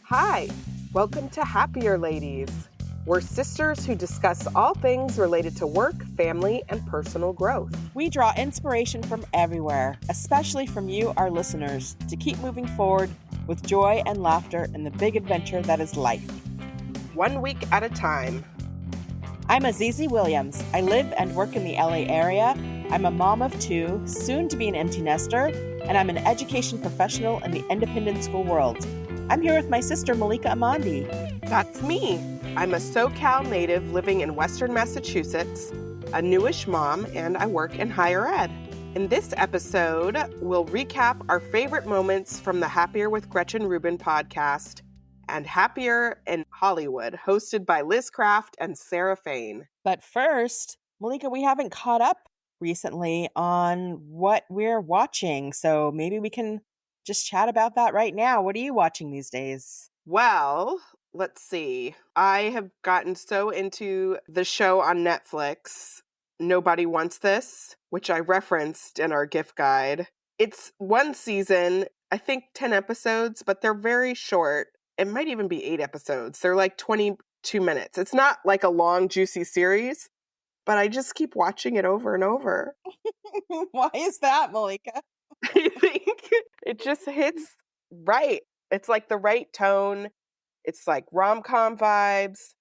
Hi, welcome to Happier Ladies. We're sisters who discuss all things related to work, family, and personal growth. We draw inspiration from everywhere, especially from you, our listeners, to keep moving forward with joy and laughter in the big adventure that is life. 1 week at a time. I'm Azizi Williams. I live and work in the LA area. I'm a mom of two, soon to be an empty nester, and I'm an education professional in the independent school world. I'm here with my sister, Malika Amandi. That's me. I'm a SoCal native living in Western Massachusetts, a newish mom, and I work in higher ed. In this episode, we'll recap our favorite moments from the Happier with Gretchen Rubin podcast and Happier in Hollywood, hosted by Liz Craft and Sarah Fain. But first, Malika, we haven't caught up recently on what we're watching, so maybe we can just chat about that right now. What are you watching these days? Well, let's see. I have gotten so into the show on Netflix, Nobody Wants This, which I referenced in our gift guide. It's one season, I think 10 episodes, but they're very short. It might even be 8 episodes. They're like 22 minutes. It's not like a long, juicy series, but I just keep watching it over and over. Why is that, Malika? I think it just hits right. It's like the right tone. It's like rom-com vibes.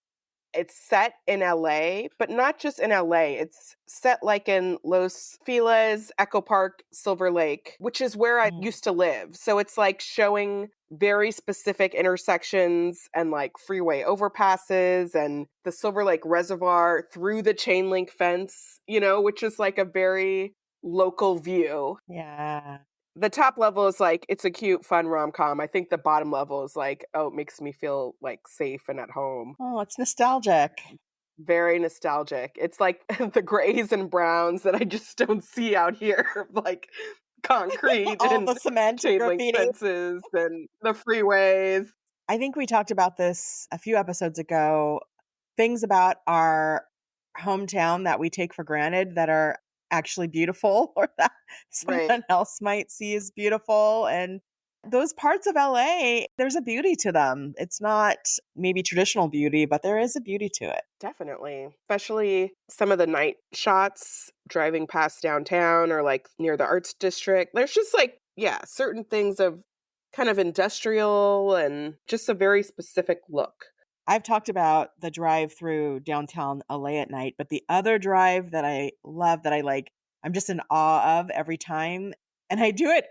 It's set in LA, but not just in LA. It's set like in Los Feliz, Echo Park, Silver Lake, which is where I used to live. So it's like showing very specific intersections and like freeway overpasses and the Silver Lake Reservoir through the chain link fence, which is like a very local view. Yeah. The top level is like, it's a cute, fun rom-com. I think the bottom level is like, oh, it makes me feel like safe and at home. Oh, it's nostalgic. Very nostalgic. It's like the grays and browns that I just don't see out here, like concrete All and the cement chain link graffiti. fences and the freeways. I think we talked about this a few episodes ago. Things about our hometown that we take for granted that are actually beautiful or that someone else might see as beautiful. And those parts of LA, there's a beauty to them. It's not maybe traditional beauty, but there is a beauty to it. Definitely. Especially some of the night shots driving past downtown or like near the arts district. There's just like, certain things of kind of industrial and just a very specific look. I've talked about the drive through downtown LA at night, but the other drive that I love, that I like, I'm just in awe of every time, and I do it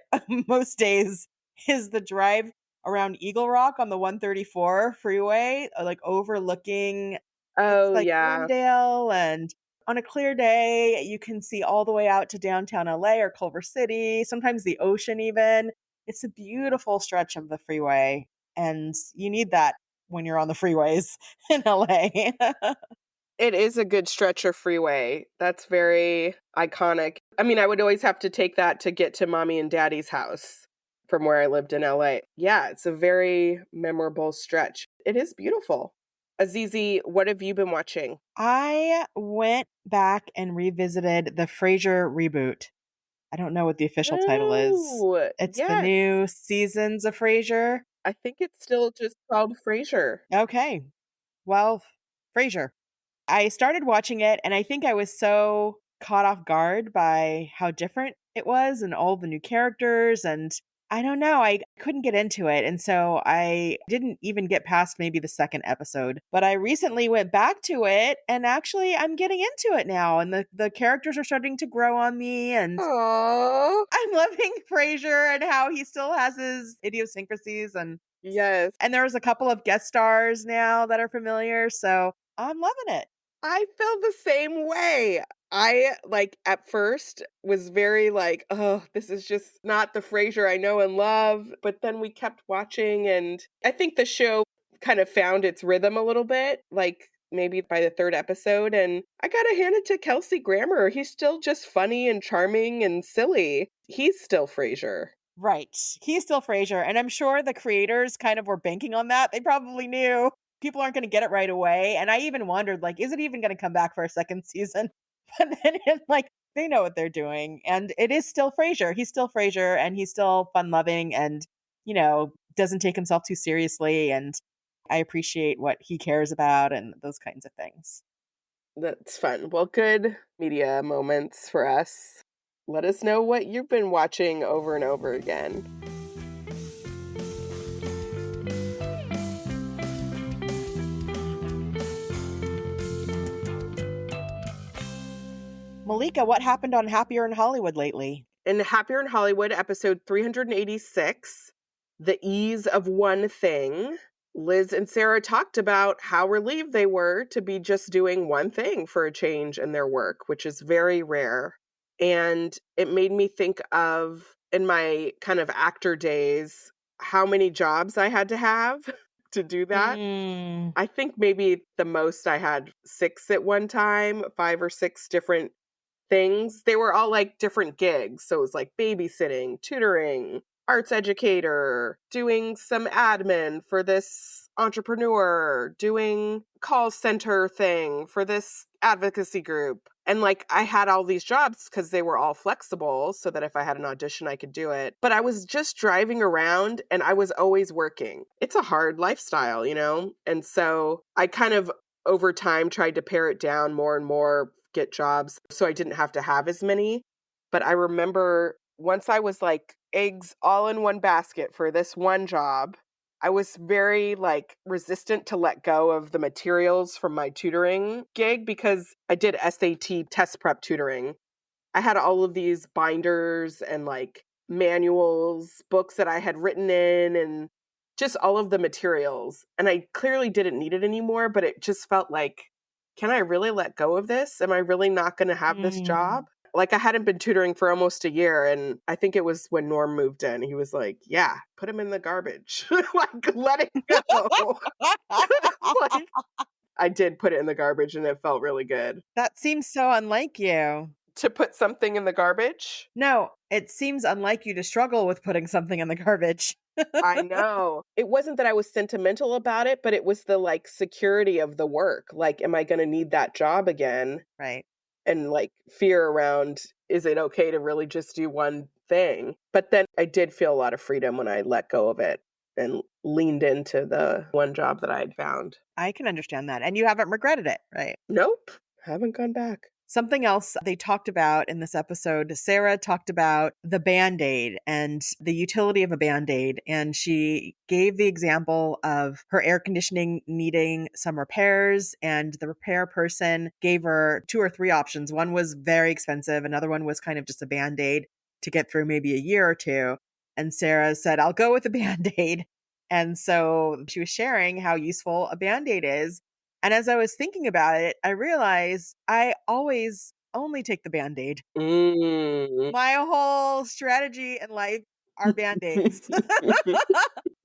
most days, is the drive around Eagle Rock on the 134 freeway, like overlooking Glendale, and on a clear day, you can see all the way out to downtown LA or Culver City, sometimes the ocean even. It's a beautiful stretch of the freeway, and you need that when you're on the freeways in LA. It is a good stretch of freeway. That's very iconic. I mean, I would always have to take that to get to mommy and daddy's house from where I lived in LA. Yeah, it's a very memorable stretch. It is beautiful. Azizi, what have you been watching? I went back and revisited the Frasier reboot. I don't know what the official title is. It's the new seasons of Frasier. I think it's still just called Frasier. Okay. Well, Frasier. I started watching it, and I think I was so caught off guard by how different it was and all the new characters. And I don't know, I couldn't get into it. And so I didn't even get past maybe the second episode. But I recently went back to it, and actually I'm getting into it now. And the characters are starting to grow on me. And aww, I'm loving Frasier and how he still has his idiosyncrasies. And yes. And there's a couple of guest stars now that are familiar. So I'm loving it. I felt the same way. I, at first was very oh, this is just not the Frasier I know and love. But then we kept watching, and I think the show kind of found its rhythm a little bit, maybe by the third episode. And I gotta hand it to Kelsey Grammer. He's still just funny and charming and silly. He's still Frasier. Right. He's still Frasier. And I'm sure the creators kind of were banking on that. They probably knew people aren't going to get it right away. And I even wondered, is it even going to come back for a second season? But then they know what they're doing. And it is still Frasier. He's still Frasier, and he's still fun loving and, doesn't take himself too seriously, and I appreciate what he cares about and those kinds of things. That's fun. Well, good media moments for us. Let us know what you've been watching over and over again. Malika, what happened on Happier in Hollywood lately? In Happier in Hollywood, episode 386, The Ease of One Thing, Liz and Sarah talked about how relieved they were to be just doing one thing for a change in their work, which is very rare. And it made me think of, in my kind of actor days, how many jobs I had to have to do that. Mm. I think maybe the most I had 6 at one time, 5 or 6 different things. They were all like different gigs. So it was like babysitting, tutoring, arts educator, doing some admin for this entrepreneur, doing call center thing for this advocacy group. And like I had all these jobs because they were all flexible so that if I had an audition, I could do it. But I was just driving around and I was always working. It's a hard lifestyle, you know? And so I kind of over time tried to pare it down more and more, get jobs so I didn't have to have as many. But I remember once I was like eggs all in one basket for this one job, I was very like resistant to let go of the materials from my tutoring gig because I did SAT test prep tutoring. I had all of these binders and like manuals, books that I had written in, and just all of the materials. And I clearly didn't need it anymore, but it just felt like, can I really let go of this? Am I really not going to have this Mm. job? Like I hadn't been tutoring for almost a year. And I think it was when Norm moved in, he was like, yeah, put him in the garbage. Like, let it go. Like, I did put it in the garbage and it felt really good. That seems so unlike you. To put something in the garbage? No, it seems unlike you to struggle with putting something in the garbage. I know. It wasn't that I was sentimental about it, but it was the like security of the work. Like, am I going to need that job again? Right. And like fear around, is it okay to really just do one thing? But then I did feel a lot of freedom when I let go of it and leaned into the one job that I had found. I can understand that. And you haven't regretted it, right? Nope, haven't gone back. Something else they talked about in this episode, Sarah talked about the Band-Aid and the utility of a Band-Aid. And she gave the example of her air conditioning needing some repairs. And the repair person gave her 2 or 3 options. One was very expensive. Another one was kind of just a Band-Aid to get through maybe a year or two. And Sarah said, I'll go with a Band-Aid. And so she was sharing how useful a Band-Aid is. And as I was thinking about it, I realized I always only take the Band-Aid. Mm. My whole strategy in life are Band-Aids.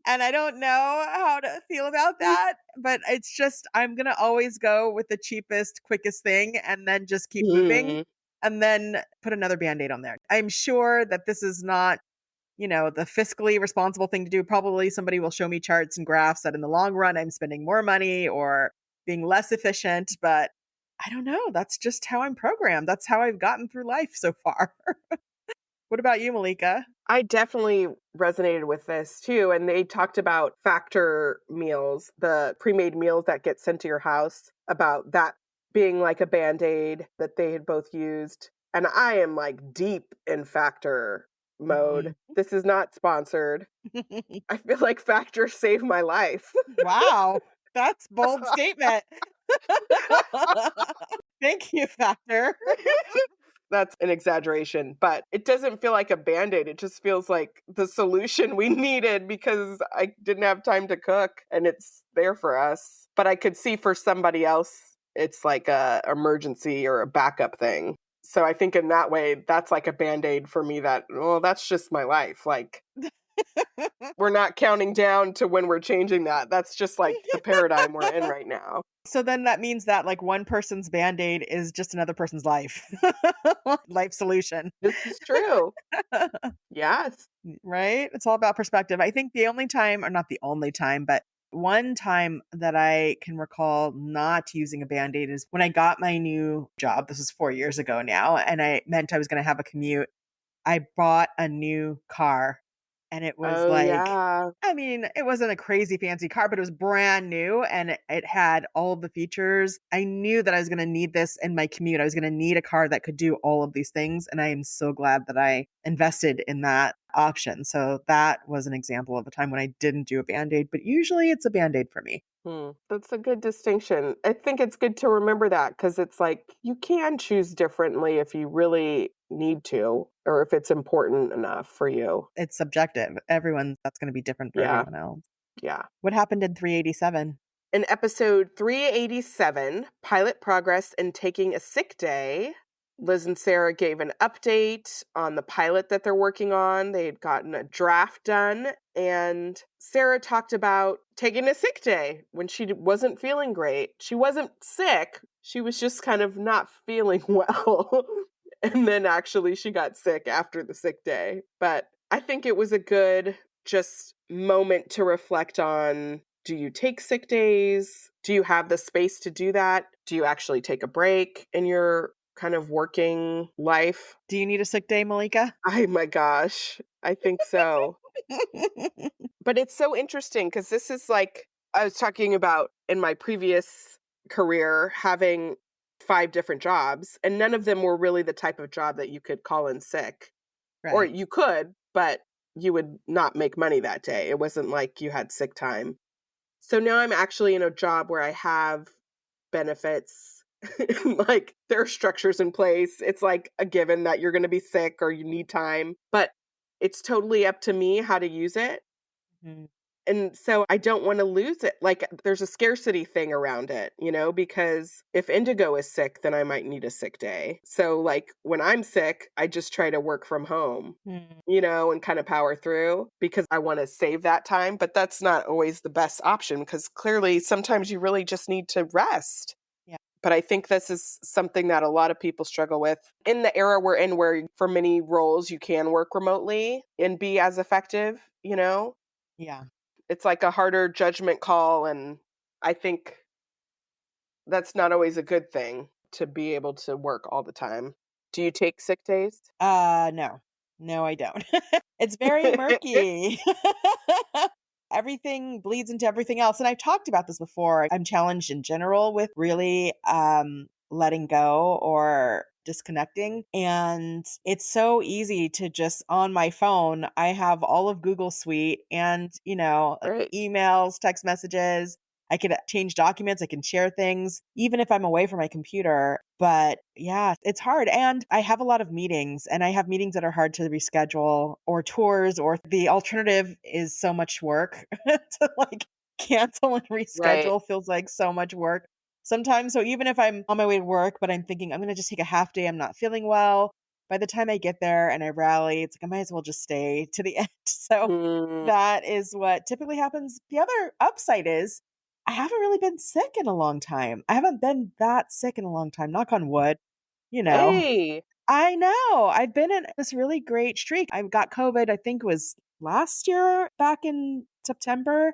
And I don't know how to feel about that, but it's just, I'm going to always go with the cheapest, quickest thing and then just keep moving Mm. and then put another Band-Aid on there. I'm sure that this is not, the fiscally responsible thing to do. Probably somebody will show me charts and graphs that in the long run, I'm spending more money or being less efficient, but I don't know. That's just how I'm programmed. That's how I've gotten through life so far. What about you, Malika? I definitely resonated with this too. And they talked about factor meals, the pre-made meals that get sent to your house, about that being like a Band-Aid that they had both used. And I am like deep in factor mode. This is not sponsored. I feel like Factor saved my life. Wow, that's bold statement. Thank you, Factor. That's an exaggeration, but it doesn't feel like a Band-Aid. It just feels like the solution we needed because I didn't have time to cook and it's there for us. But I could see for somebody else, it's like a emergency or a backup thing. So I think in that way, that's like a Band-Aid for me that, well, that's just my life. Like, we're not counting down to when we're changing that. That's just like the paradigm we're in right now. So then that means that like one person's Band-Aid is just another person's life. Life solution. This is true. Yes. Right? It's all about perspective. I think the only time, or not the only time, but one time that I can recall not using a Band-Aid is when I got my new job. This was 4 years ago now, and I meant I was going to have a commute. I bought a new car And it was Oh, like, yeah. I mean, it wasn't a crazy fancy car, but it was brand new and it had all of the features. I knew that I was going to need this in my commute. I was going to need a car that could do all of these things. And I am so glad that I invested in that option. So that was an example of a time when I didn't do a band aid, but usually it's a band aid for me. That's a good distinction. I think it's good to remember that because it's like you can choose differently if you really need to or if it's important enough for you. It's subjective. That's going to be different for Yeah. everyone else. Yeah. What happened in 387? In episode 387, Pilot Progress and Taking a Sick Day, Liz and Sarah gave an update on the pilot that they're working on. They had gotten a draft done, and Sarah talked about taking a sick day when she wasn't feeling great. She wasn't sick, she was just kind of not feeling well. And then actually she got sick after the sick day. But I think it was a good just moment to reflect on, do you take sick days? Do you have the space to do that? Do you actually take a break in your kind of working life? Do you need a sick day, Malika? Oh my gosh, I think so. But it's so interesting because this is like I was talking about in my previous career having 5 different jobs, and none of them were really the type of job that you could call in sick. Or Right. you could, but you would not make money that day. It wasn't like you had sick time. So now I'm actually in a job where I have benefits. Like there are structures in place. It's like a given that you're going to be sick or you need time, but it's totally up to me how to use it. Mhm. And so I don't want to lose it. Like there's a scarcity thing around it, because if Indigo is sick, then I might need a sick day. So like when I'm sick, I just try to work from home, Mm, and kind of power through because I want to save that time. But that's not always the best option because clearly sometimes you really just need to rest. yeah. But I think this is something that a lot of people struggle with in the era we're in, where for many roles you can work remotely and be as effective. Yeah. It's like a harder judgment call, and I think that's not always a good thing to be able to work all the time. Do you take sick days? No. No, I don't. It's very murky. Everything bleeds into everything else. And I've talked about this before. I'm challenged in general with really letting go or disconnecting. And it's so easy to just on my phone, I have all of Google Suite and, Right. emails, text messages. I can change documents, I can share things, even if I'm away from my computer. But yeah, it's hard. And I have a lot of meetings, and I have meetings that are hard to reschedule, or tours, or the alternative is so much work to like cancel and Right. reschedule feels like so much work sometimes. So even if I'm on my way to work, but I'm thinking I'm going to just take a half day, I'm not feeling well. By the time I get there and I rally, it's like I might as well just stay to the end. So Mm, that is what typically happens. The other upside is I haven't really been sick in a long time. I haven't been that sick in a long time, knock on wood, you know. hey. I know. I've been in this really great streak. I got COVID, I think it was last year back in September,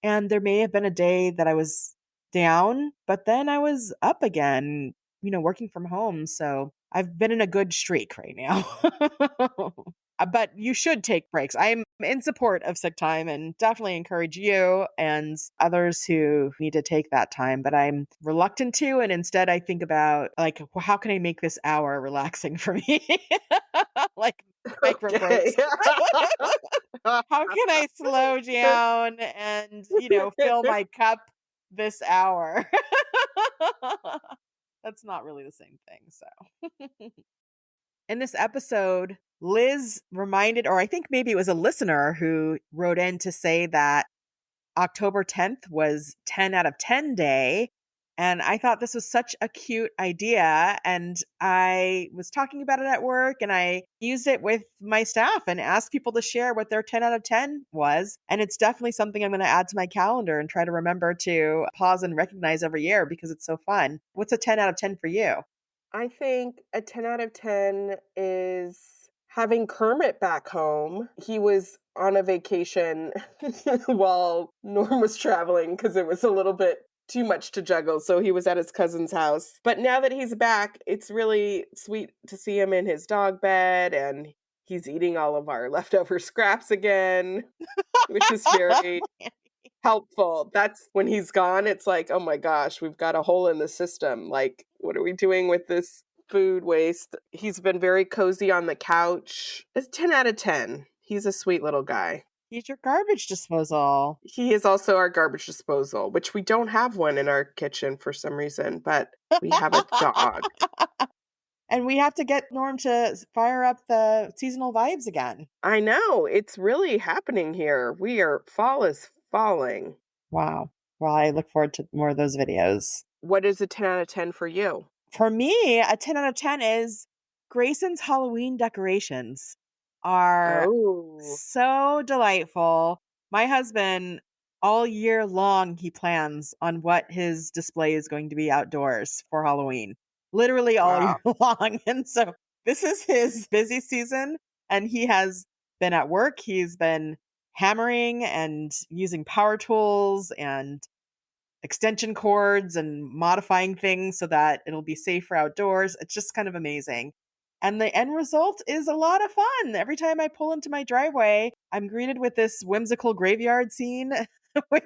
and there may have been a day that I was down, but then I was up again, working from home. So I've been in a good streak right now. But you should take breaks. I'm in support of sick time and definitely encourage you and others who need to take that time. But I'm reluctant to. And instead, I think about, like, well, how can I make this hour relaxing for me? Like micro breaks. Okay. How can I slow down and, fill my cup this hour? That's not really the same thing. So, in this episode, Liz reminded, or I think maybe it was a listener who wrote in to say that October 10th was 10 out of 10 day. And I thought this was such a cute idea. And I was talking about it at work, and I used it with my staff and asked people to share what their 10 out of 10 was. And it's definitely something I'm going to add to my calendar and try to remember to pause and recognize every year because it's so fun. What's a 10 out of 10 for you? I think a 10 out of 10 is having Kermit back home. He was on a vacation while Norm was traveling because it was a little bit too much to juggle. So he was at his cousin's house. But now that he's back, it's really sweet to see him in his dog bed, and He's eating all of our leftover scraps again, which is very helpful. That's when he's gone, it's like, "Oh my gosh, we've got a hole in the system. Like, what are we doing with this food waste?" He's been very cozy on the couch. It's 10 out of 10. He's a sweet little guy. He's your garbage disposal. He is also our garbage disposal, which we don't have one in our kitchen for some reason, but we have a dog. And we have to get Norm to fire up the seasonal vibes again. I know. It's really happening here. Fall is falling. Wow. Well, I look forward to more of those videos. What is a 10 out of 10 for you? For me, a 10 out of 10 is Grayson's Halloween decorations are Oh, so delightful. My husband, all year long, he plans on what his display is going to be outdoors for Halloween. Literally all wow. year long. And so this is his busy season, and he has been at work. He's been hammering and using power tools and extension cords and modifying things so that it'll be safe for outdoors. It's just kind of amazing. And the end result is a lot of fun. Every time I pull into my driveway, I'm greeted with this whimsical graveyard scene with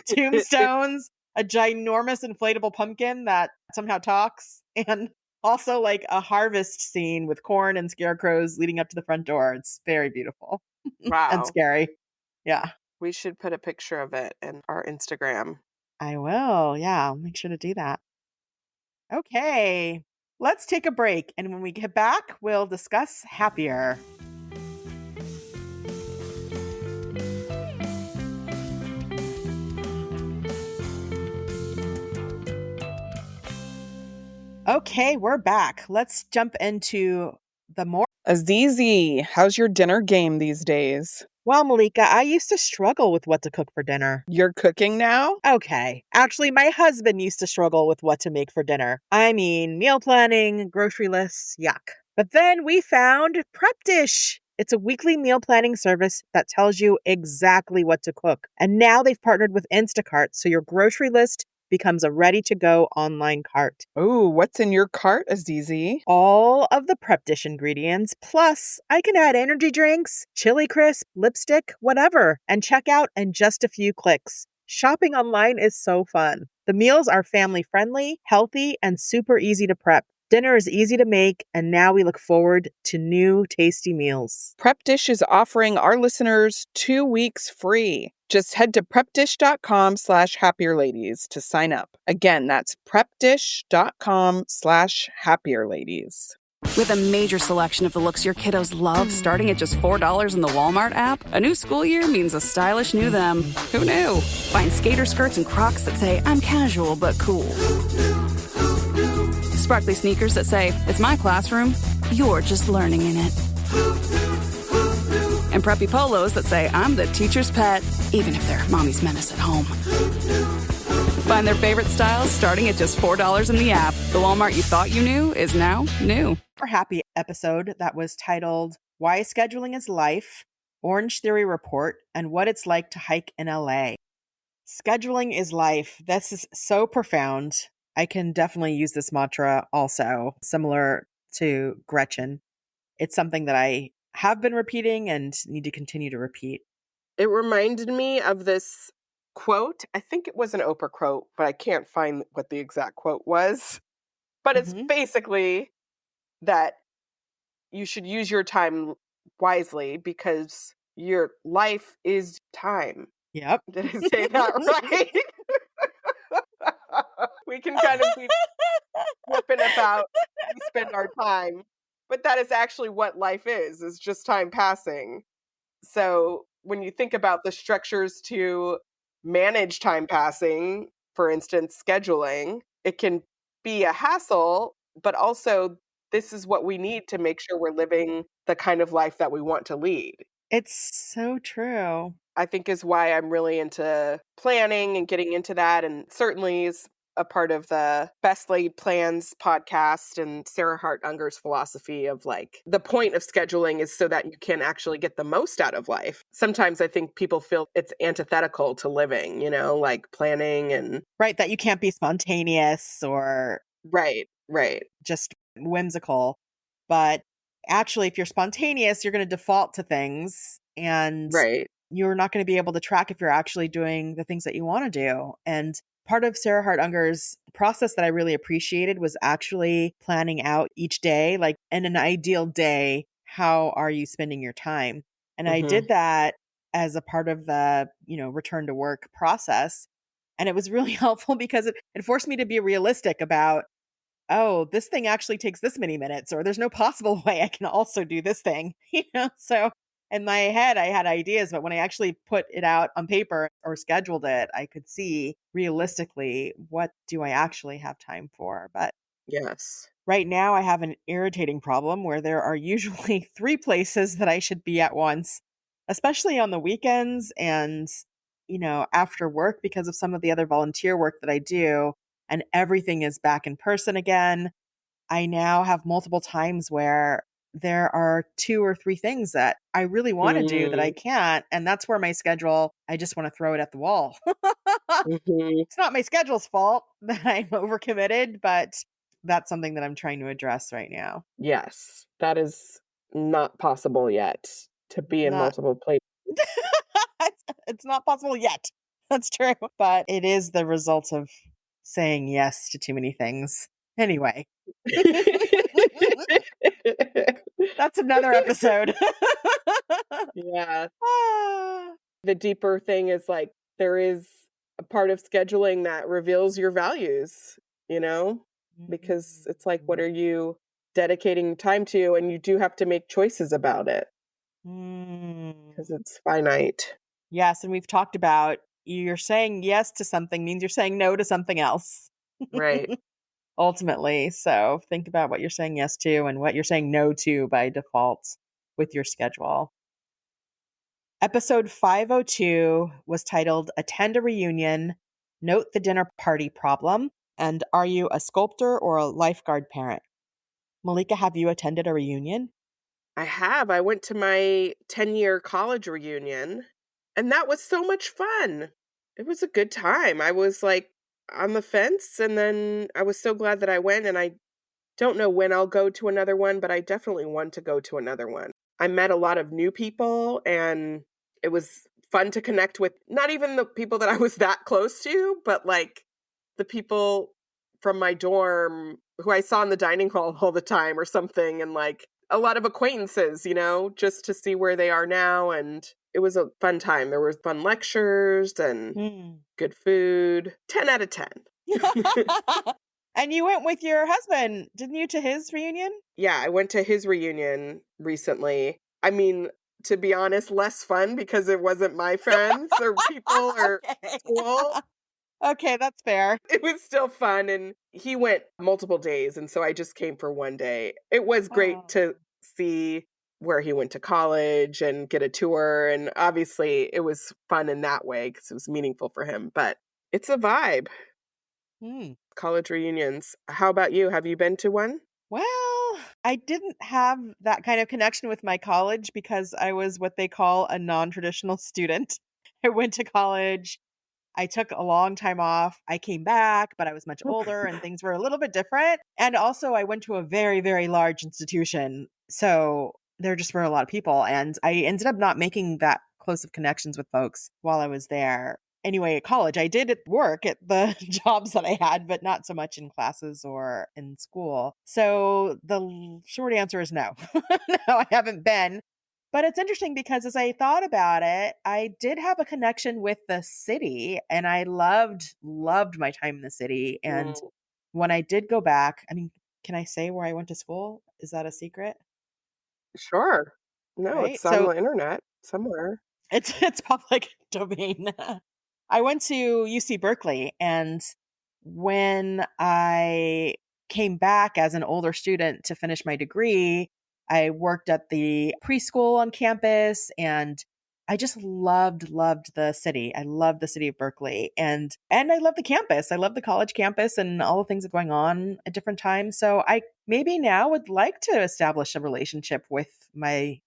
tombstones, a ginormous inflatable pumpkin that somehow talks, and also like a harvest scene with corn and scarecrows leading up to the front door. It's very beautiful and Wow. scary. Yeah. We should put a picture of it in our Instagram. I will. Yeah, I'll make sure to do that. Okay, let's take a break. And when we get back, we'll discuss happier. Okay, we're back. Let's jump into the more. Azizi, how's your dinner game these days? Well, Malika, I used to struggle with what to cook for dinner. You're cooking now? Okay. Actually, my husband used to struggle with what to make for dinner. I mean, meal planning, grocery lists, yuck. But then we found Prep Dish. It's a weekly meal planning service that tells you exactly what to cook. And now they've partnered with Instacart, so your grocery list becomes a ready-to-go online cart. Oh, what's in your cart, Azizi? All of the Prep Dish ingredients, plus I can add energy drinks, chili crisp, lipstick, whatever, and check out in just a few clicks. Shopping online is so fun. The meals are family-friendly, healthy, and super easy to prep. Dinner is easy to make, and now we look forward to new tasty meals. Prep Dish is offering our listeners 2 weeks free. Just head to prepdish.com/happierladies to sign up. Again, that's prepdish.com/happierladies. With a major selection of the looks your kiddos love starting at just $4 in the Walmart app, a new school year means a stylish new them. Who knew? Find skater skirts and Crocs that say, I'm casual but cool. Sparkly sneakers that say, it's my classroom, you're just learning in it. And preppy polos that say, I'm the teacher's pet, even if they're mommy's menace at home. Find their favorite styles starting at just $4 in the app. The Walmart you thought you knew is now new. Our happy episode that was titled Why Scheduling is Life, Orange Theory Report, and What It's Like to Hike in LA. Scheduling is life. This is so profound. I can definitely use this mantra also, similar to Gretchen. It's something that I have been repeating and need to continue to repeat. It reminded me of this quote. I think it was an Oprah quote, but I can't find what the exact quote was. But it's basically that you should use your time wisely because your life is time. Yep. Did I say that right? We can kind of be flipping about how we spend our time. But that is actually what life is just time passing. So when you think about the structures to manage time passing, for instance, scheduling, it can be a hassle, but also this is what we need to make sure we're living the kind of life that we want to lead. It's so true. I think is why I'm really into planning and getting into that, and certainly is a part of the Best Laid Plans podcast and Sarah Hart Unger's philosophy of like the point of scheduling is so that you can actually get the most out of life. Sometimes I think people feel it's antithetical to living, like planning and Right, that you can't be spontaneous or right. just whimsical. But actually, if you're spontaneous, you're going to default to things and Right. you're not going to be able to track if you're actually doing the things that you want to do. And part of Sarah Hart Unger's process that I really appreciated was actually planning out each day, like in an ideal day, how are you spending your time? And I Hmm. did that as a part of the, return to work process. And it was really helpful because it forced me to be realistic about, oh, this thing actually takes this many minutes, or there's no possible way I can also do this thing, So in my head, I had ideas, but when I actually put it out on paper or scheduled it, I could see realistically, what do I actually have time for? But Yes. right now, I have an irritating problem where there are usually three places that I should be at once, especially on the weekends and, after work because of some of the other volunteer work that I do. And everything is back in person again. I now have multiple times where there are two or three things that I really want to do that I Mm-hmm. can't. And that's where my schedule, I just want to throw it at the wall. Hmm. It's not my schedule's fault that I'm overcommitted, but that's something that I'm trying to address right now. Yes. That is not possible yet to be in Not multiple places. it's not possible yet. That's true, but it is the result of saying yes to too many things. Anyway, that's another episode. Yeah. Ah. The deeper thing is like there is a part of scheduling that reveals your values, you know? Because it's like, what are you dedicating time to? And you do have to make choices about it Mm. because it's finite. Yes, and we've talked about you're saying yes to something means you're saying no to something else. Right. Ultimately. So think about what you're saying yes to and what you're saying no to by default with your schedule. Episode 502 was titled Attend a Reunion, Note the Dinner Party Problem, and Are You a Sculptor or a Lifeguard Parent? Malika, have you attended a reunion? I have. I went to my 10-year college reunion, and that was so much fun. It was a good time. I was like on the fence, and then I was so glad that I went, and I don't know when I'll go to another one, but I definitely want to go to another one. I met a lot of new people, and it was fun to connect with not even the people that I was that close to, but like the people from my dorm who I saw in the dining hall all the time or something, and like a lot of acquaintances, just to see where they are now. And it was a fun time. There was fun lectures and Hmm. good food. 10 out of 10. And you went with your husband, didn't you, to his reunion? Yeah, I went to his reunion recently. I mean, to be honest, less fun because it wasn't my friends or people or Okay. school. Okay, that's fair. It was still fun, and he went multiple days, and so I just came for one day. It was great Oh. to see where he went to college and get a tour, and obviously it was fun in that way because it was meaningful for him, but it's a vibe. Hmm. College reunions. How about you? Have you been to one? Well, I didn't have that kind of connection with my college because I was what they call a non-traditional student. I went to college. I took a long time off. I came back, but I was much older and things were a little bit different. And also, I went to a very, very large institution. So there just were a lot of people. And I ended up not making that close of connections with folks while I was there. Anyway, at college, I did work at the jobs that I had, but not so much in classes or in school. So the short answer is no. No, I haven't been. But it's interesting because as I thought about it, I did have a connection with the city and I loved my time in the city. And Mm, when I did go back, I mean, can I say where I went to school? Is that a secret? sure. No, Right? it's on So the internet somewhere. it's public domain. I went to UC Berkeley, and when I came back as an older student to finish my degree, I worked at the preschool on campus and I just loved the city. I loved the city of Berkeley and I love the campus. I love the college campus and all the things that are going on at different times. So I maybe now would like to establish a relationship with my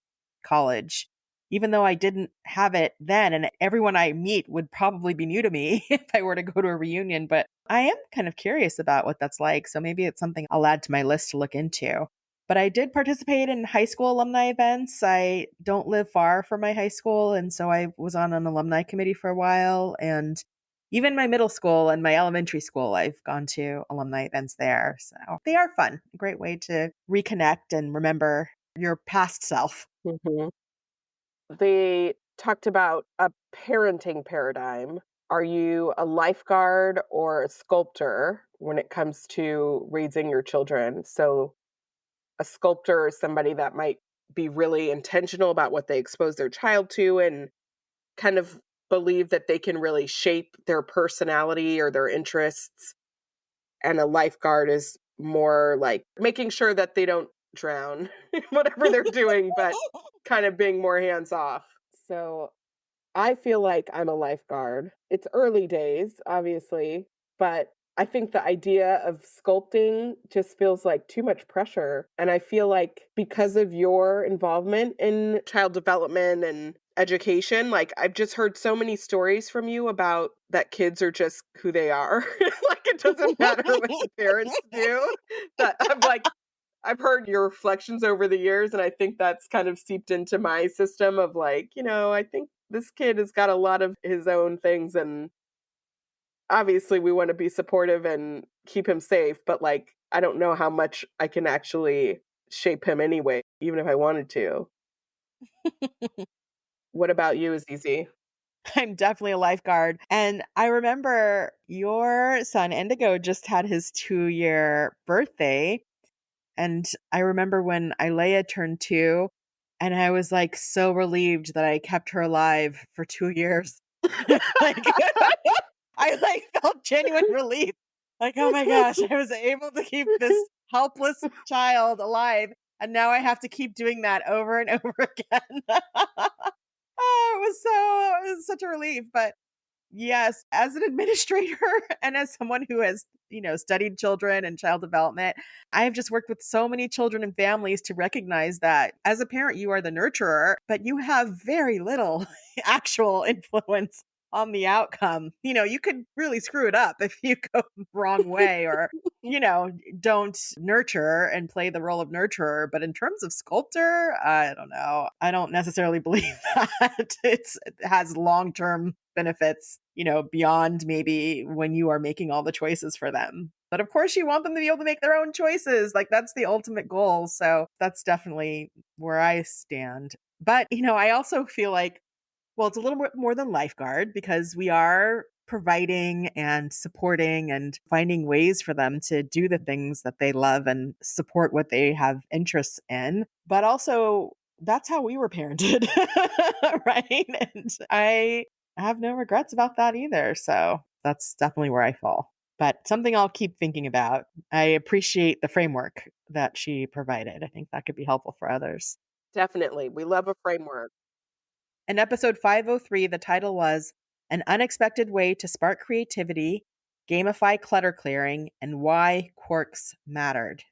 college even though I didn't have it then, and everyone I meet would probably be new to me if I were to go to a reunion, but I am kind of curious about what that's like. So maybe it's something I'll add to my list to look into. But I did participate in high school alumni events. I don't live far from my high school, and so I was on an alumni committee for a while. And even my middle school and my elementary school, I've gone to alumni events there. So they are fun. A great way to reconnect and remember your past self. Mhm. They talked about a parenting paradigm. Are you a lifeguard or a sculptor when it comes to raising your children? So, a sculptor is somebody that might be really intentional about what they expose their child to and kind of believe that they can really shape their personality or their interests. And a lifeguard is more like making sure that they don't drown, whatever they're doing, but kind of being more hands off. So I feel like I'm a lifeguard. It's early days, obviously, but I think the idea of sculpting just feels like too much pressure. And I feel like because of your involvement in child development and education, like I've just heard so many stories from you about that kids are just who they are. Like it doesn't matter what the parents do. That I've heard your reflections over the years, and I think that's kind of seeped into my system of like, I think this kid has got a lot of his own things, and obviously we want to be supportive and keep him safe, but like, I don't know how much I can actually shape him anyway, even if I wanted to. What about you, Azizi? I'm definitely a lifeguard. And I remember your son Indigo just had his 2-year birthday. And I remember when Ilea turned 2, and I was like so relieved that I kept her alive for 2 years. Like I like felt genuine relief. Like, oh my gosh, I was able to keep this helpless child alive. And now I have to keep doing that over and over again. Oh, it was such a relief. But yes, as an administrator and as someone who has, studied children and child development, I have just worked with so many children and families to recognize that as a parent, you are the nurturer, but you have very little actual influence on the outcome. You could really screw it up if you go the wrong way or, don't nurture and play the role of nurturer. But in terms of sculptor, I don't know. I don't necessarily believe that it has long-term benefits, beyond maybe when you are making all the choices for them. But of course, you want them to be able to make their own choices. Like that's the ultimate goal. So that's definitely where I stand. But, I also feel like, well, it's a little bit more than lifeguard because we are providing and supporting and finding ways for them to do the things that they love and support what they have interests in. But also, that's how we were parented, right? And I have no regrets about that either. So that's definitely where I fall. But something I'll keep thinking about. I appreciate the framework that she provided. I think that could be helpful for others. Definitely. We love a framework. In episode 503, the title was An Unexpected Way to Spark Creativity, Gamify Clutter Clearing, and Why Quirks Mattered.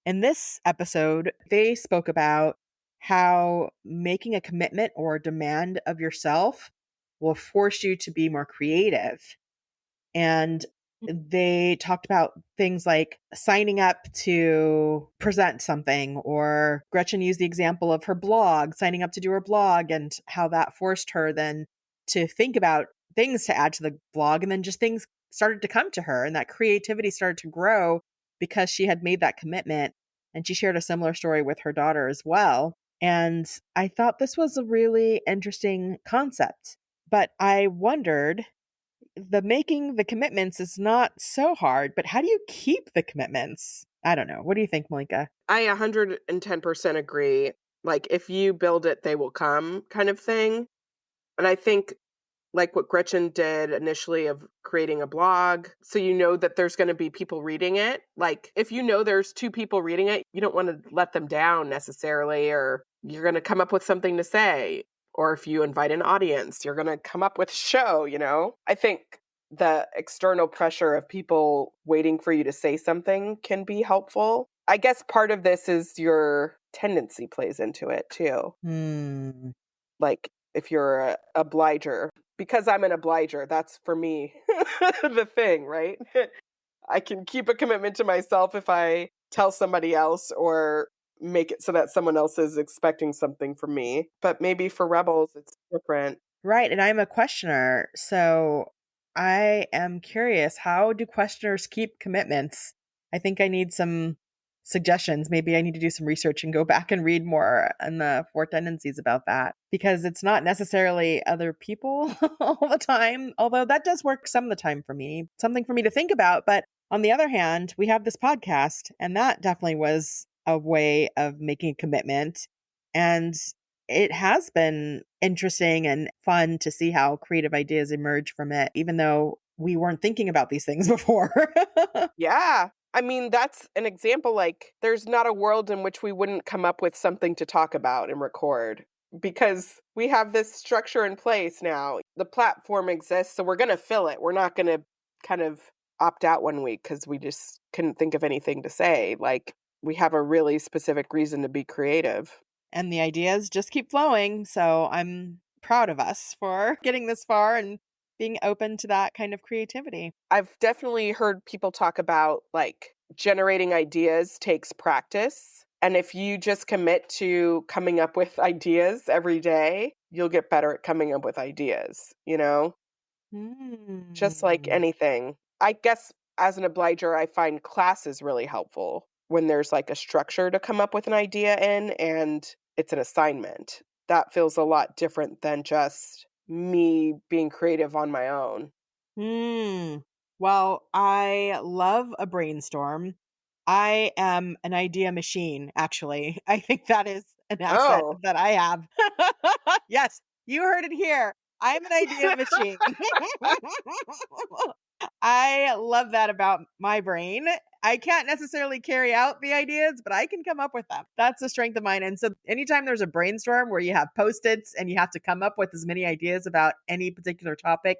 In this episode, they spoke about how making a commitment or a demand of yourself will force you to be more creative. And they talked about things like signing up to present something, or Gretchen used the example of her blog, signing up to do her blog, and how that forced her then to think about things to add to the blog. And then just things started to come to her, and that creativity started to grow because she had made that commitment. And she shared a similar story with her daughter as well. And I thought this was a really interesting concept. But I wondered, the making the commitments is not so hard, but how do you keep the commitments? I don't know. What do you think, Malika? I 110% agree. Like, if you build it, they will come kind of thing. And I think, like what Gretchen did initially of creating a blog, so you know that there's going to be people reading it. Like, if you know there's 2 people reading it, you don't want to let them down necessarily, or you're going to come up with something to say. Or if you invite an audience, you're going to come up with a show. I think the external pressure of people waiting for you to say something can be helpful. I guess part of this is your tendency plays into it too. Like if you're a obliger, because I'm an obliger, that's for me the thing, right? I can keep a commitment to myself if I tell somebody else or make it so that someone else is expecting something from me. But maybe for rebels, it's different. Right. And I'm a questioner. So I am curious, how do questioners keep commitments? I think I need some suggestions. Maybe I need to do some research and go back and read more on the four tendencies about that, because it's not necessarily other people all the time, although that does work some of the time for me, something for me to think about. But on the other hand, we have this podcast, and that definitely was a way of making a commitment. And it has been interesting and fun to see how creative ideas emerge from it, even though we weren't thinking about these things before. Yeah. I mean, that's an example. Like, there's not a world in which we wouldn't come up with something to talk about and record because we have this structure in place now. The platform exists, so we're going to fill it. We're not going to kind of opt out one week because we just couldn't think of anything to say. Like, we have a really specific reason to be creative. And the ideas just keep flowing. So I'm proud of us for getting this far and being open to that kind of creativity. I've definitely heard people talk about like generating ideas takes practice. And if you just commit to coming up with ideas every day, you'll get better at coming up with ideas, just like anything. I guess as an obliger, I find classes really helpful when there's like a structure to come up with an idea in and it's an assignment. That feels a lot different than just me being creative on my own. Well, I love a brainstorm. I am an idea machine, actually. I think that is an asset Oh, that I have. Yes, you heard it here. I'm an idea machine. I love that about my brain. I can't necessarily carry out the ideas, but I can come up with them. That's a strength of mine. And so anytime there's a brainstorm where you have Post-its and you have to come up with as many ideas about any particular topic,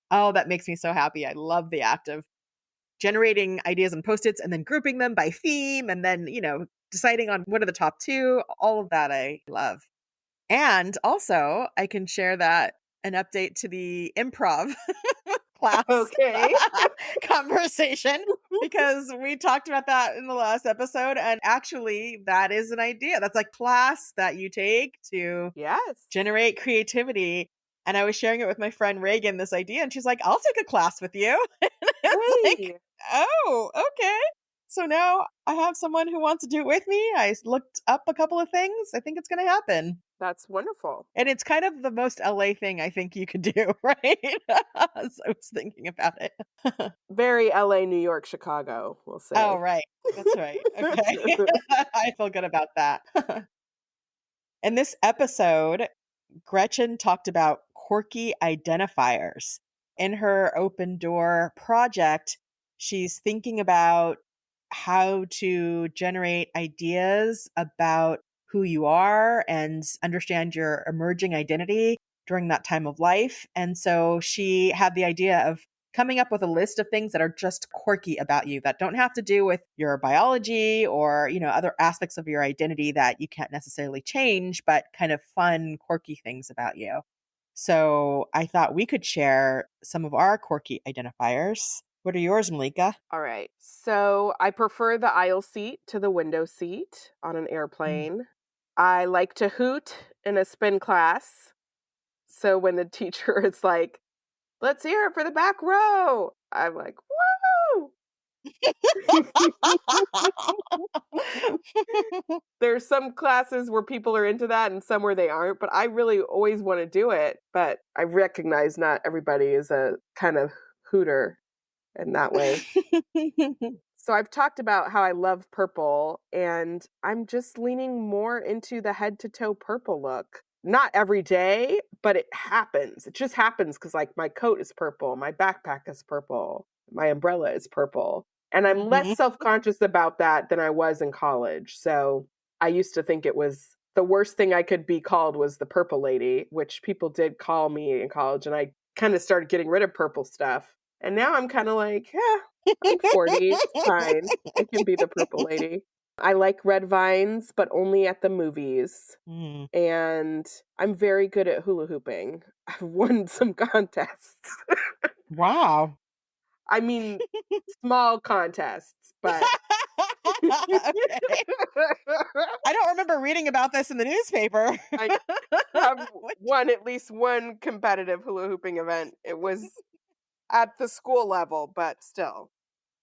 oh, that makes me so happy. I love the act of generating ideas on Post-its and then grouping them by theme and then, deciding on what are the top two. All of that I love. And also, I can share that an update to the improv class okay. conversation, because we talked about that in the last episode. And actually, that is an idea. That's a class that you take to Yes. generate creativity. And I was sharing it with my friend Reagan, this idea, and she's like, I'll take a class with you. It's like, Hey. oh, okay. So now I have someone who wants to do it with me. I looked up a couple of things. I think it's going to happen. That's wonderful. And it's kind of the most LA thing I think you could do, right? So I was thinking about it. Very LA, New York, Chicago, we'll say. Oh, right. That's right. Okay. I feel good about that. In this episode, Gretchen talked about quirky identifiers. In her open door project, she's thinking about how to generate ideas about who you are and understand your emerging identity during that time of life. And so she had the idea of coming up with a list of things that are just quirky about you, that don't have to do with your biology or, other aspects of your identity that you can't necessarily change, but kind of fun, quirky things about you. So I thought we could share some of our quirky identifiers. What are yours, Malika? All right. So I prefer the aisle seat to the window seat on an airplane. I like to hoot in a spin class. So when the teacher is like, let's hear it for the back row, I'm like, woo! There's some classes where people are into that and some where they aren't, but I really always want to do it. But I recognize not everybody is a kind of hooter in that way. So I've talked about how I love purple, and I'm just leaning more into the head to toe purple look. Not every day, but it happens. It just happens because like my coat is purple, my backpack is purple, my umbrella is purple. And I'm less self-conscious about that than I was in college. So I used to think it was the worst thing I could be called was the purple lady, which people did call me in college. And I kind of started getting rid of purple stuff. And now I'm kind of like, yeah, I'm 40. It's fine. I can be the purple lady. I like red vines, but only at the movies. And I'm very good at hula hooping. I've won some contests. Wow. I mean, small contests, but Okay. I don't remember reading about this in the newspaper. I have at least one competitive hula hooping event. It was at the school level, but still.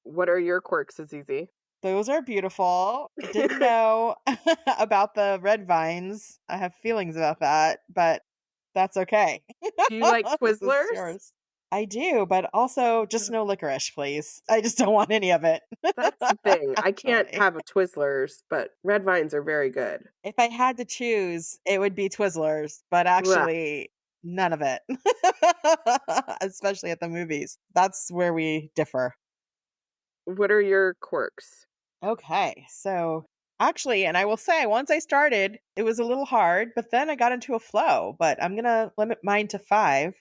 What are your quirks, Azizi? Those are beautiful. I didn't know about the red vines. I have feelings about that, but that's okay. Do you like This is Twizzlers? yours. I do, but also just no licorice, please. I just don't want any of it. That's the thing. I can't Actually. have a Twizzlers, but red vines are very good. If I had to choose, it would be Twizzlers, but actually none of it. Especially at the movies. That's where we differ. What are your quirks? Okay, so actually, and I will say, once I started, it was a little hard, but then I got into a flow. But I'm going to limit mine to 5.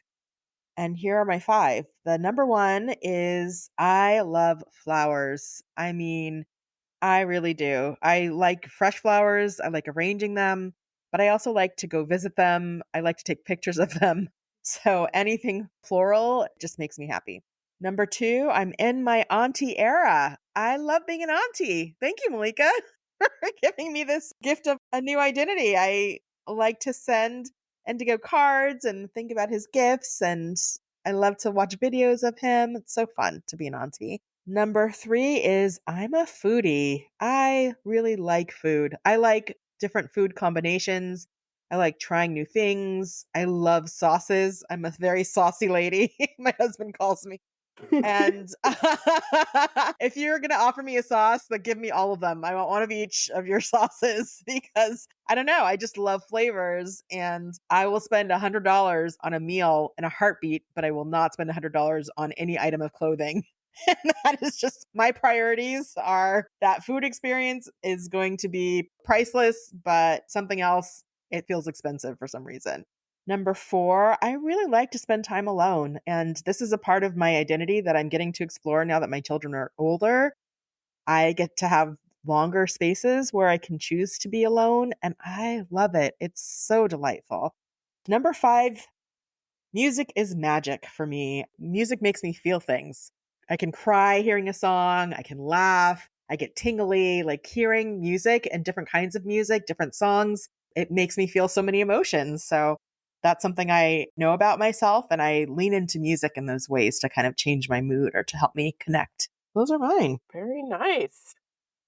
And here are my 5. The number 1 is I love flowers. I mean, I really do. I like fresh flowers. I like arranging them, but I also like to go visit them. I like to take pictures of them. So anything floral just makes me happy. Number 2, I'm in my auntie era. I love being an auntie. Thank you, Malika, for giving me this gift of a new identity. I like to send Indigo cards and think about his gifts, and I love to watch videos of him. It's so fun to be an auntie. Number 3 is I'm a foodie. I really like food. I like different food combinations. I like trying new things. I love sauces. I'm a very saucy lady, my husband calls me. And if you're going to offer me a sauce, then give me all of them. I want one of each of your sauces because I don't know. I just love flavors, and I will spend $100 on a meal in a heartbeat, but I will not spend $100 on any item of clothing. And that is just my priorities are that food experience is going to be priceless, but something else, it feels expensive for some reason. Number 4, I really like to spend time alone. And this is a part of my identity that I'm getting to explore now that my children are older. I get to have longer spaces where I can choose to be alone, and I love it. It's so delightful. Number 5, music is magic for me. Music makes me feel things. I can cry hearing a song. I can laugh. I get tingly, like hearing music and different kinds of music, different songs. It makes me feel so many emotions. So that's something I know about myself, and I lean into music in those ways to kind of change my mood or to help me connect. Those are mine. Very nice.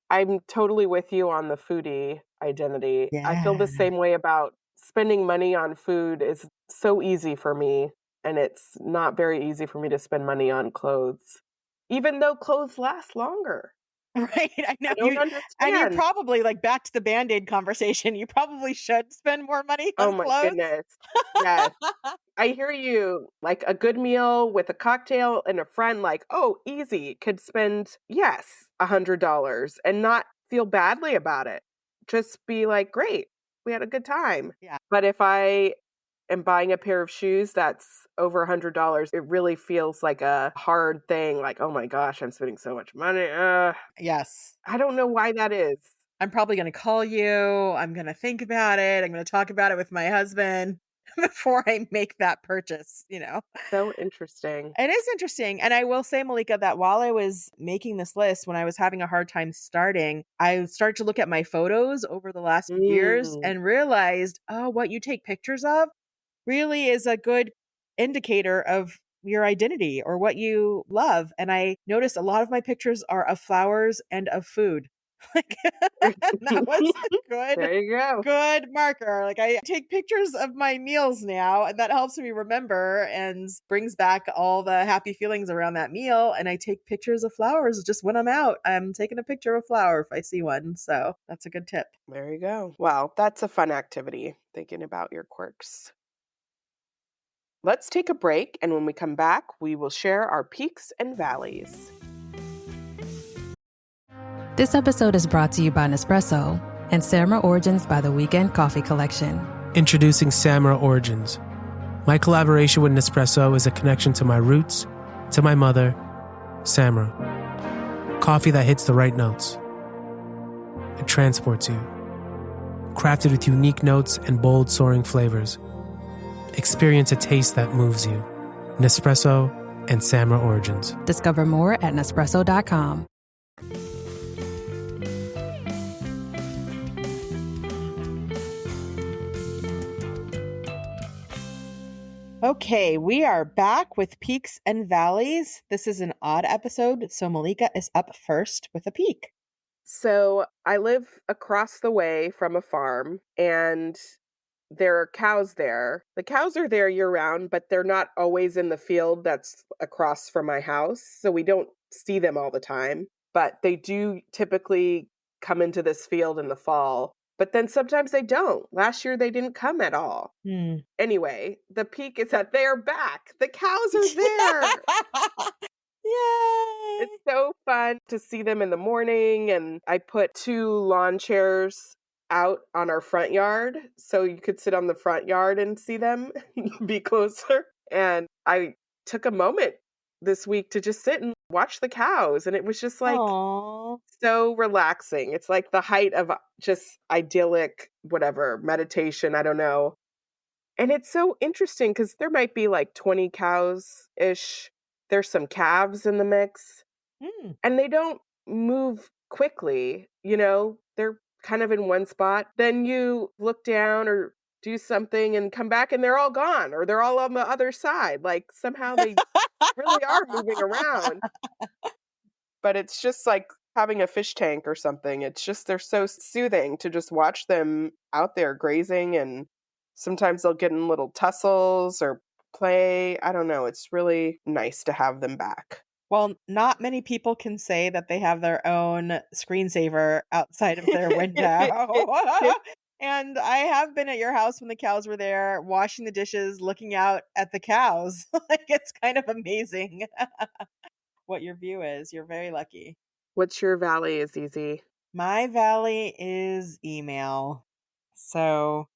I'm totally with you on the foodie identity. I feel the same way about spending money on food is so easy for me, and it's not very easy for me to spend money on clothes, even though clothes last longer. Right. I know. I don't understand. And you're probably like back to the Band-Aid conversation. You probably should spend more money on Oh my clothes. goodness. Yes. I hear you. Like a good meal with a cocktail and a friend, like, oh, easy. Could spend, yes, $100 and not feel badly about it. Just be like, great, we had a good time. Yeah. But if I am buying a pair of shoes that's over $100, it really feels like a hard thing. Like, oh my gosh, I'm spending so much money. Yes. I don't know why that is. I'm probably going to call you. I'm going to think about it. I'm going to talk about it with my husband before I make that purchase, you know. So interesting. It is interesting. And I will say, Malika, that while I was making this list, when I was having a hard time starting, I started to look at my photos over the last few years and realized, oh, what you take pictures of really is a good indicator of your identity or what you love. And I noticed a lot of my pictures are of flowers and of food. Like that was a There you go. good marker. Like I take pictures of my meals now, and that helps me remember and brings back all the happy feelings around that meal. And I take pictures of flowers just when I'm out. I'm taking a picture of a flower if I see one. So that's a good tip. There you go. Wow, that's a fun activity, thinking about your quirks. Let's take a break, and when we come back, we will share our peaks and valleys. This episode is brought to you by Nespresso and Samra Origins by the Weekend Coffee Collection. Introducing Samra Origins. My collaboration with Nespresso is a connection to my roots, to my mother, Samra. Coffee that hits the right notes. It transports you. Crafted with unique notes and bold, soaring flavors. Experience a taste that moves you. Nespresso and Samra Origins. Discover more at Nespresso.com. Okay, we are back with Peaks and Valleys. This is an odd episode, so Malika is up first with a peak. So I live across the way from a farm, and there are cows there. The cows are there year round, but they're not always in the field that's across from my house. So we don't see them all the time, but they do typically come into this field in the fall. But then sometimes they don't. Last year they didn't come at all. Anyway, the peak is that they're back. The cows are there. Yay! It's so fun to see them in the morning. And I put 2 lawn chairs out on our front yard so you could sit on the front yard and see them be closer. And I took a moment this week to just sit and watch the cows. And it was just like Aww. so relaxing. It's like the height of just idyllic, whatever, meditation. I don't know. And it's so interesting because there might be like 20 cows-ish. There's some calves in the mix. And they don't move quickly, they're kind of in one spot. Then you look down or do something and come back and they're all gone, or they're all on the other side. Like somehow they really are moving around. But it's just like having a fish tank or something. It's just, they're so soothing to just watch them out there grazing, and sometimes they'll get in little tussles or play. I don't know. It's really nice to have them back. Well, not many people can say that they have their own screensaver outside of their window. And I have been at your house when the cows were there, washing the dishes, looking out at the cows. Like, it's kind of amazing what your view is. You're very lucky. What's your valley, Azizi? My valley is email. So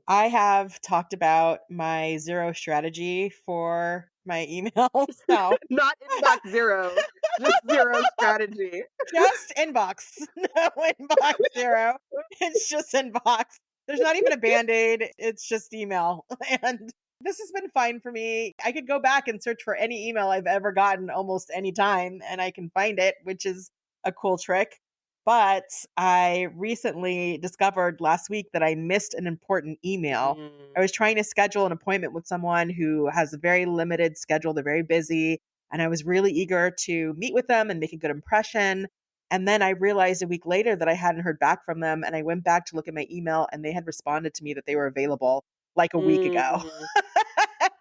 I have talked about my 0 strategy for my emails now. Not inbox 0, just 0 strategy. Just inbox. No inbox 0. It's just inbox. There's not even a Band-Aid. It's just email. And this has been fine for me. I could go back and search for any email I've ever gotten almost any time, and I can find it, which is a cool trick. But I recently discovered last week that I missed an important email. I was trying to schedule an appointment with someone who has a very limited schedule. They're very busy. And I was really eager to meet with them and make a good impression. And then I realized a week later that I hadn't heard back from them. And I went back to look at my email, and they had responded to me that they were available like a week ago.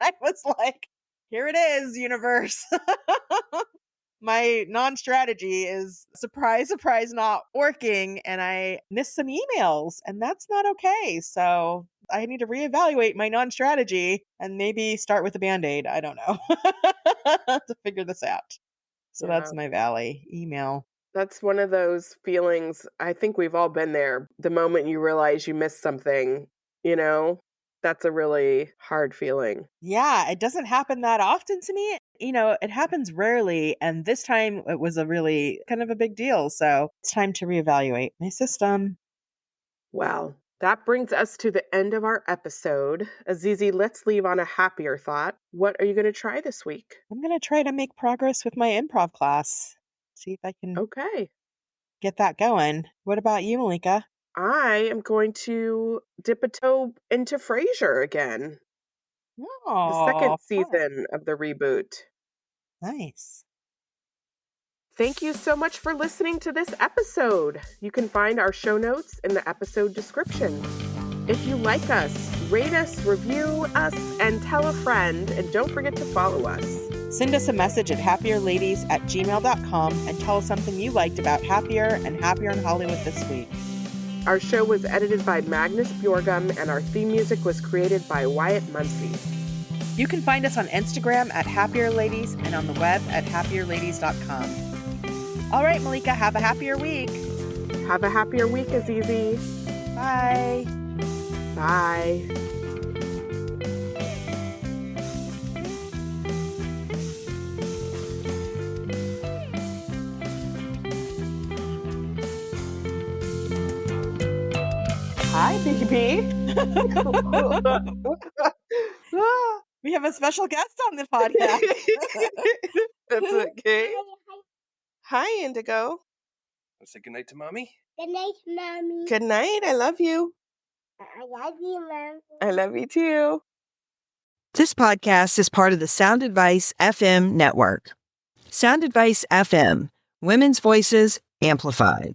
I was like, here it is, universe. My non-strategy is, surprise, surprise, not working. And I missed some emails, and that's not okay. So I need to reevaluate my non-strategy and maybe start with a Band-Aid. I don't know. To figure this out. So that's my valley, email. That's one of those feelings. I think we've all been there. The moment you realize you missed something, that's a really hard feeling. Yeah, it doesn't happen that often to me. It happens rarely. And this time it was a really kind of a big deal. So it's time to reevaluate my system. Well, that brings us to the end of our episode. Azizi, let's leave on a happier thought. What are you going to try this week? I'm going to try to make progress with my improv class. See if I can get that going. What about you, Malika? I am going to dip a toe into Frasier again. Oh, the second season of the reboot. Nice. Thank you so much for listening to this episode. You can find our show notes in the episode description. If you like us, rate us, review us, and tell a friend. And don't forget to follow us. Send us a message at happierladies@gmail.com and tell us something you liked about Happier and Happier in Hollywood this week. Our show was edited by Magnus Bjorgum, and our theme music was created by Wyatt Muncie. You can find us on Instagram at happierladies and on the web at happierladies.com. All right, Malika, have a happier week. Have a happier week, Azizi. Bye. Bye. Hi, baby. We have a special guest on the podcast. That's okay. Hi, Indigo. Wanna say goodnight to Mommy? Good night, Mommy. Good night. I love you. I love you, Mom. I love you too. This podcast is part of the Sound Advice FM network. Sound Advice FM, women's voices amplified.